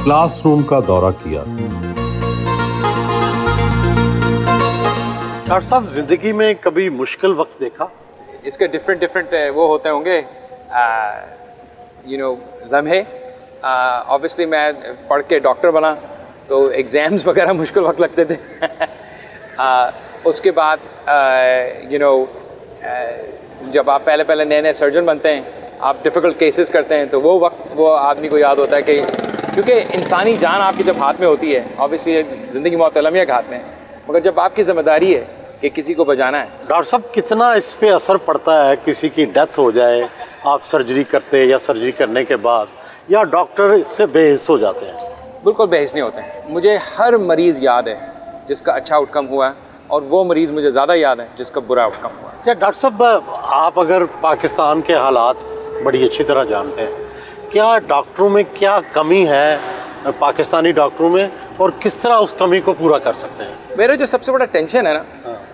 Class room का दौरा किया। डॉक्टर साहब, जिंदगी में कभी मुश्किल वक्त देखा? इसके डिफरेंट वो होते होंगे लम्हे। ऑब्वियसली मैं पढ़ के डॉक्टर बना तो एग्ज़ाम्स वगैरह मुश्किल वक्त लगते थे। उसके बाद जब आप पहले नए सर्जन बनते हैं, आप डिफ़िकल्ट केसेस करते हैं, तो वो वक्त वो आदमी को याद होता है कि क्योंकि इंसानी जान आपकी जब हाथ में होती है, ऑब्वियसली ज़िंदगी मौत अलमिया के हाथ में, मगर जब आपकी ज़िम्मेदारी है कि किसी को बचाना है। डॉक्टर साहब, कितना इस पे असर पड़ता है? किसी की डेथ हो जाए, आप सर्जरी करते या सर्जरी करने के बाद, या डॉक्टर इससे बेहिस हो जाते हैं? बिल्कुल बेहिस नहीं होते हैं। मुझे हर मरीज़ याद है जिसका अच्छा आउटकम हुआ है, और वो मरीज़ मुझे ज़्यादा याद है जिसका बुरा आउटकम हुआ है। या डॉक्टर साहब, आप अगर पाकिस्तान के हालात बड़ी अच्छी तरह जानते हैं, क्या डॉक्टरों में क्या कमी है पाकिस्तानी डॉक्टरों में, और किस तरह उस कमी को पूरा कर सकते हैं? मेरा जो सबसे बड़ा टेंशन है ना,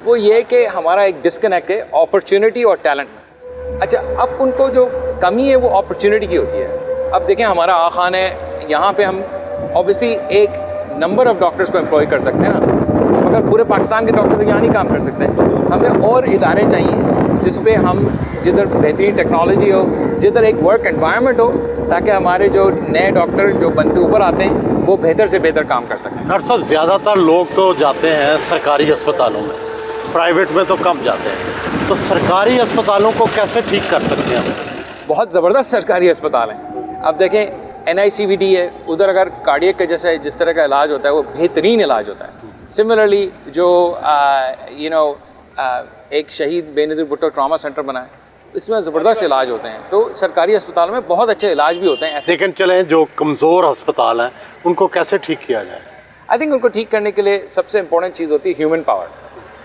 वो ये कि हमारा एक डिस्कनेक्ट है अपॉर्चुनिटी और टैलेंट में। अच्छा, अब उनको जो कमी है वो अपॉर्चुनिटी की होती है। अब देखें, हमारा आगा खान है, यहाँ पे हम ऑब्वियसली एक नंबर ऑफ़ डॉक्टर्स को एम्प्लॉय कर सकते हैं ना, मगर पूरे पाकिस्तान के डॉक्टर तो यहाँ नहीं काम कर सकते। हमें और इदारे चाहिए जिस पे हम, जिधर बेहतरीन टेक्नोलॉजी हो, जिधर एक वर्क एनवायरनमेंट हो, ताकि हमारे जो नए डॉक्टर जो बन के ऊपर आते हैं वो बेहतर से बेहतर काम कर सकें। डॉक्टर साहब, ज़्यादातर लोग तो जाते हैं सरकारी अस्पतालों में, प्राइवेट में तो कम जाते हैं, तो सरकारी अस्पतालों को कैसे ठीक कर सकते हैं? बहुत ज़बरदस्त सरकारी अस्पताल हैं। अब देखें, NICVD है, उधर अगर कार्डियक के जैसे जिस तरह का इलाज होता है वो बेहतरीन इलाज होता है। सिमिलरली जो एक शहीद बेनज़ीर भुट्टो ट्रामा सेंटर बना है, इसमें ज़बरदस्त इलाज होते हैं। तो सरकारी अस्पतालों में बहुत अच्छे इलाज भी होते हैं ऐसे। लेकिन चलें, जो कमज़ोर अस्पताल हैं उनको कैसे ठीक किया जाए? आई थिंक उनको ठीक करने के लिए सबसे इम्पोर्टेंट चीज़ होती है ह्यूमन पावर।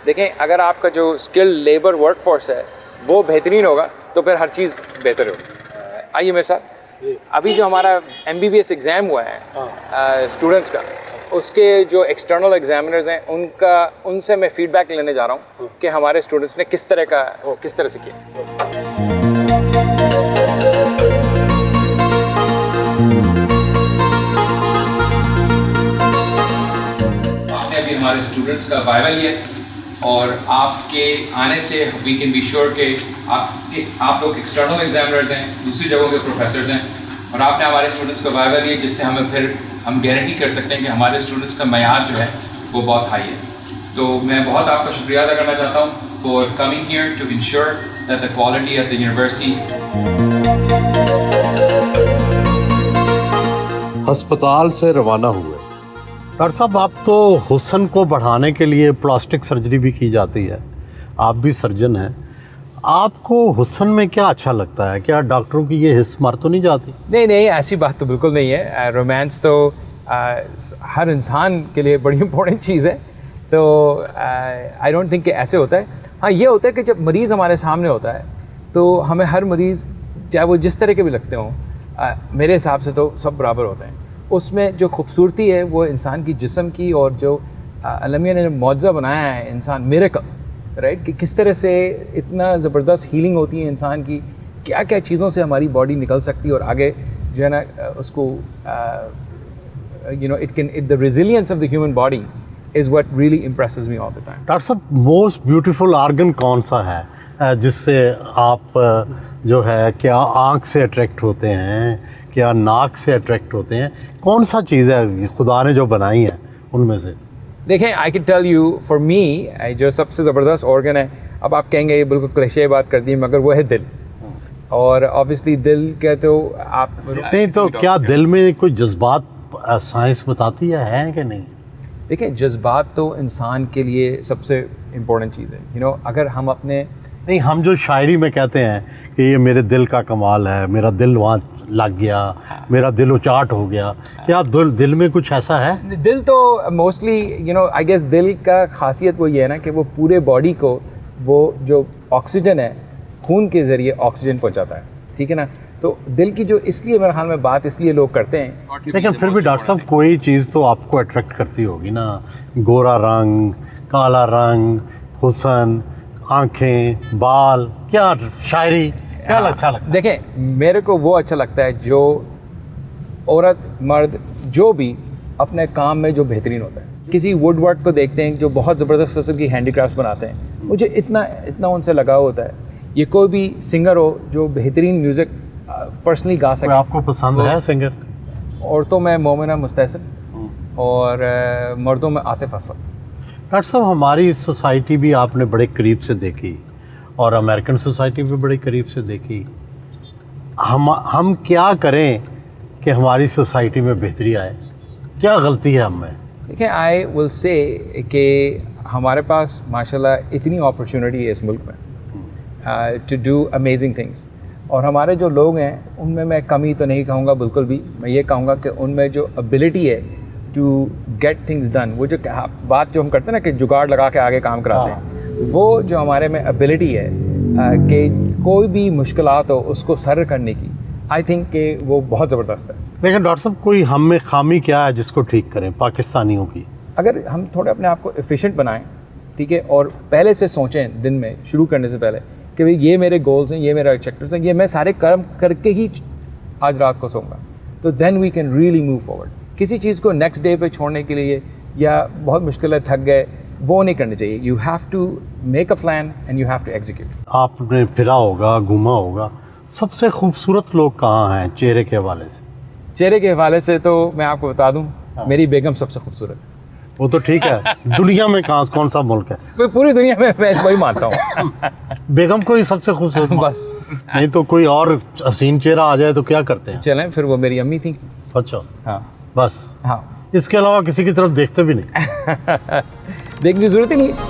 देखें, अगर आपका जो स्किल लेबर वर्क फोर्स है वो बेहतरीन होगा तो फिर हर चीज़ बेहतर होगी। आइए मेरे साथ। अभी जो हमारा MBBS एग्ज़ाम हुआ है स्टूडेंट्स का, उसके जो एक्सटर्नल एग्जामिनर्स हैं उनसे मैं फ़ीडबैक लेने जा रहा हूँ कि हमारे स्टूडेंट्स ने किस तरह से किया। आपने अभी हमारे स्टूडेंट्स का वाइवा लिया, और आपके आने से वी कैन बी श्योर कि आप लोग एक्सटर्नल एग्जामिनर्स हैं, दूसरी जगहों के प्रोफेसर्स हैं, और आपने हमारे स्टूडेंट्स का वाइवा लिया, जिससे हम गारंटी कर सकते हैं कि हमारे स्टूडेंट्स का मयार जो है वो बहुत हाई है। तो मैं बहुत आपका शुक्रिया अदा करना चाहता हूँ for coming here to ensure that the quality at the university. अस्पताल से रवाना हुए। डॉक्टर साहब, आप तो हुस्न को बढ़ाने के लिए प्लास्टिक सर्जरी भी की जाती है, आप भी सर्जन हैं, आपको हुस्न में क्या अच्छा लगता है? क्या डॉक्टरों की ये हिस्स मर तो नहीं जाती? नहीं, ऐसी बात तो बिल्कुल नहीं है। रोमांस तो हर इंसान के लिए बड़ी इंपॉर्टेंट चीज़ है, तो आई डोंट थिंक कि ऐसे होता है। हाँ, ये होता है कि जब मरीज़ हमारे सामने होता है तो हमें हर मरीज़, चाहे वो जिस तरह के भी लगते हों, मेरे हिसाब से तो सब बराबर होते हैं। उसमें जो खूबसूरती है वो इंसान की जिस्म की, और जो अलमिया ने जो मौजज़ा बनाया है इंसान, मिरेकल, राइट, कि किस तरह से इतना ज़बरदस्त हीलिंग होती है इंसान की, क्या क्या चीज़ों से हमारी बॉडी निकल सकती है, और आगे जो है ना उसको the resilience of the human body is what really impresses me all the time. Doctor साहब, मोस्ट ब्यूटीफुल ऑर्गन कौन सा है जिससे आप जो है, क्या आँख से अट्रैक्ट होते हैं, क्या नाक से अट्रैक्ट होते हैं? कौन सा चीज़ है खुदा ने जो बनाई है उनमें से? देखें, I can tell you, for me जो सबसे ज़बरदस्त ऑर्गन है, अब आप कहेंगे ये बिल्कुल क्लिशे बात कर दी, मगर वो है दिल। और ऑब्वियसली दिल कहते हो आप नहीं, तो क्या दिल में कोई जज्बात साइंस बताती है कि नहीं? देखिए, जज्बात तो इंसान के लिए सबसे इम्पोर्टेंट चीज़ है। अगर हम अपने नहीं, हम जो शायरी में कहते हैं कि ये मेरे दिल का कमाल है, मेरा दिल वहाँ लग गया, मेरा दिल उचाट हो गया, क्या दिल में कुछ ऐसा है? दिल तो मोस्टली आई गेस दिल का खासियत वो ये है ना कि वो पूरे बॉडी को वो जो ऑक्सीजन है खून के ज़रिए ऑक्सीजन पहुंचाता है, ठीक है ना। तो दिल की जो, इसलिए मेरे ख्याल में बात इसलिए लोग करते हैं। लेकिन फिर भी डॉक्टर साहब, कोई चीज़ तो आपको अट्रैक्ट करती होगी ना, गोरा रंग, काला रंग, हुस्न, आँखें, बाल, क्या शायरी, क्या अच्छा लगता है? देखें, मेरे को वो अच्छा लगता है जो औरत मर्द جو بھی اپنے کام میں جو بہترین ہوتا ہے. کسی ووڈ ورک کو دیکھتے ہیں جو بہت زبردست قسم کی ہینڈی کرافٹس بناتے ہیں, مجھے اتنا ان سے لگاؤ ہوتا ہے. یہ کوئی بھی سنگر ہو جو بہترین میوزک پرسنلی گا سکے. آپ کو پسند ہے سنگر؟ عورتوں میں مومنہ مستحسن اور مردوں میں عاطف اسد. ڈاکٹر صاحب ہماری سوسائٹی بھی آپ نے بڑے قریب سے دیکھی اور امریکن سوسائٹی بھی بڑے قریب سے دیکھی. ہم کیا کریں کہ ہماری سوسائٹی میں بہتری آئے؟ کیا غلطی ہے ہم میں؟ دیکھیں, آئی ول سے کہ ہمارے پاس ماشاء اللہ اتنی اپرچونیٹی ہے اس ملک میں ٹو ڈو امیزنگ تھنگس, اور ہمارے جو لوگ ہیں ان میں کمی تو نہیں کہوں گا بالکل بھی. میں یہ کہوں گا کہ ان میں جو ابیلٹی ہے ٹو گیٹ تھنگس ڈن, وہ جو بات جو ہم کرتے ہیں نا کہ جگاڑ لگا کے آگے کام کراتے ہیں, وہ جو ہمارے میں ابیلٹی ہے کہ کوئی بھی مشکلات ہو اس کو سر کرنے کی, آئی تھنک کہ وہ بہت زبردست ہے. لیکن ڈاکٹر صاحب کوئی ہم میں خامی کیا ہے جس کو ٹھیک کریں پاکستانیوں کی؟ اگر ہم تھوڑے اپنے آپ کو ایفیشینٹ بنائیں, ٹھیک ہے, اور پہلے سے سوچیں دن میں شروع کرنے سے پہلے کہ بھئی یہ میرے گولز ہیں, یہ میرا آبجیکٹیوز ہیں, یہ میں سارے کام کر کے ہی آج رات کو سوؤں گا, تو then we can really move forward. کسی چیز کو نیکسٹ ڈے پہ چھوڑنے کے لیے یا بہت مشکل ہے تھک گئے, وہ نہیں کرنی چاہیے. You have to make a plan and you have to execute. آپ نے پھرا ہوگا, گھوما ہوگا, سب سے خوبصورت لوگ کہاں ہیں چہرے کے حوالے سے؟ چہرے کے حوالے سے تو میں آپ کو بتا دوں, میری بیگم سب سے خوبصورت ہے. وہ تو ٹھیک ہے, دنیا میں کون سا ملک ہے؟ پوری دنیا میں وہی مانتا ہوں. بیگم کو ہی سب سے خوبصورت بس, نہیں تو کوئی اور حسین چہرہ آ جائے تو کیا کرتے ہیں؟ چلیں پھر وہ میری امی تھیں. اچھا, ہاں بس ہاں, اس کے علاوہ کسی کی طرف دیکھتے بھی نہیں؟ دیکھنے کی ضرورت ہی نہیں.